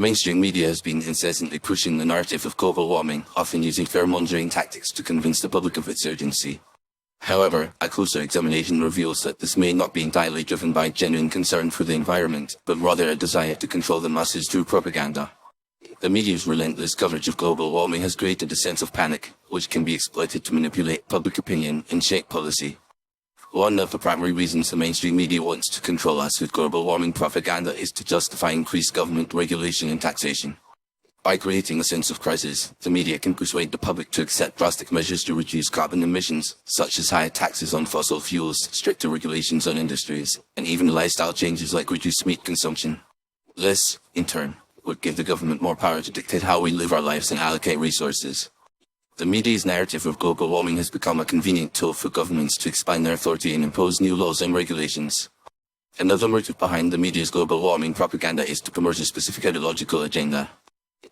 The mainstream media has been incessantly pushing the narrative of global warming, often using fear-mongering tactics to convince the public of its urgency. However, a closer examination reveals that this may not be entirely driven by genuine concern for the environment, but rather a desire to control the masses through propaganda. The media's relentless coverage of global warming has created a sense of panic, which can be exploited to manipulate public opinion and shape policy. One of the primary reasons the mainstream media wants to control us with global warming propaganda is to justify increased government regulation and taxation. By creating a sense of crisis, the media can persuade the public to accept drastic measures to reduce carbon emissions, such as higher taxes on fossil fuels, stricter regulations on industries, and even lifestyle changes like reduced meat consumption. This, in turn, would give the government more power to dictate how we live our lives and allocate resources. The media's narrative of global warming has become a convenient tool for governments to expand their authority and impose new laws and regulations. Another motive behind the media's global warming propaganda is to promote a specific ideological agenda.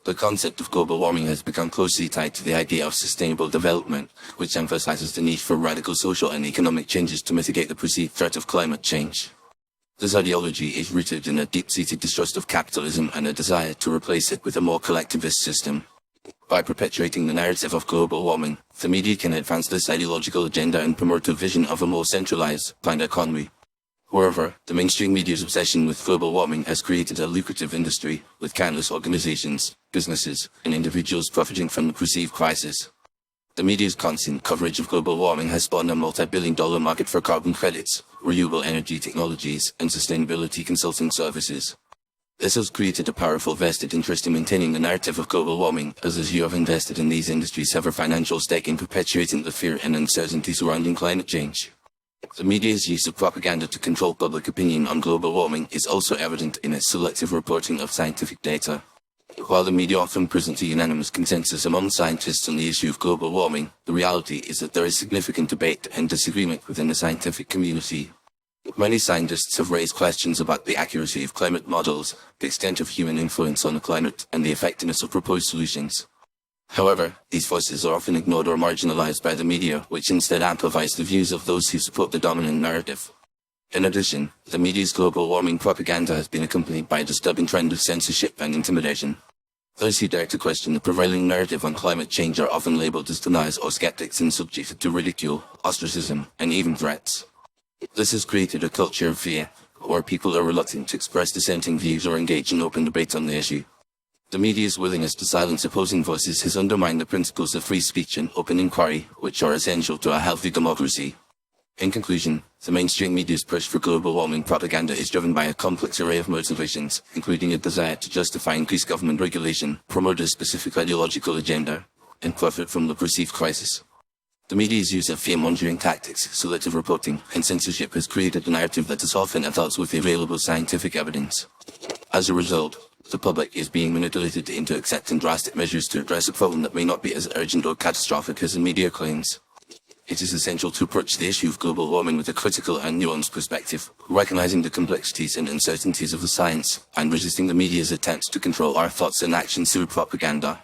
The concept of global warming has become closely tied to the idea of sustainable development, which emphasizes the need for radical social and economic changes to mitigate the perceived threat of climate change. This ideology is rooted in a deep-seated distrust of capitalism and a desire to replace it with a more collectivist system. By perpetuating the narrative of global warming, the media can advance this ideological agenda and promote a vision of a more centralized, planned economy. However, the mainstream media's obsession with global warming has created a lucrative industry, with countless organizations, businesses, and individuals profiting from the perceived crisis. The media's constant coverage of global warming has spawned a multi-billion-dollar market for carbon credits, renewable energy technologies, and sustainability consulting services. This has created a powerful vested interest in maintaining the narrative of global warming, as those who have invested in these industries have a financial stake in perpetuating the fear and uncertainty surrounding climate change. The media's use of propaganda to control public opinion on global warming is also evident in its selective reporting of scientific data. While the media often presents a unanimous consensus among scientists on the issue of global warming, the reality is that there is significant debate and disagreement within the scientific community. Many scientists have raised questions about the accuracy of climate models, the extent of human influence on the climate, and the effectiveness of proposed solutions. However, these voices are often ignored or marginalized by the media, which instead amplifies the views of those who support the dominant narrative. In addition, the media's global warming propaganda has been accompanied by a disturbing trend of censorship and intimidation. Those who dare to question the prevailing narrative on climate change are often labeled as deniers or skeptics and subjected to ridicule, ostracism, and even threats. This has created a culture of fear, where people are reluctant to express dissenting views or engage in open debate on the issue. The media's willingness to silence opposing voices has undermined the principles of free speech and open inquiry, which are essential to a healthy democracy. In conclusion, the mainstream media's push for global warming propaganda is driven by a complex array of motivations, including a desire to justify increased government regulation, promote a specific ideological agenda, and profit from the perceived crisis. The media's use of fear-mongering tactics, selective reporting, and censorship has created a narrative that is often at odds with the available scientific evidence. As a result, the public is being manipulated into accepting drastic measures to address a problem that may not be as urgent or catastrophic as the media claims. It is essential to approach the issue of global warming with a critical and nuanced perspective, recognizing the complexities and uncertainties of the science, and resisting the media's attempts to control our thoughts and actions through propaganda.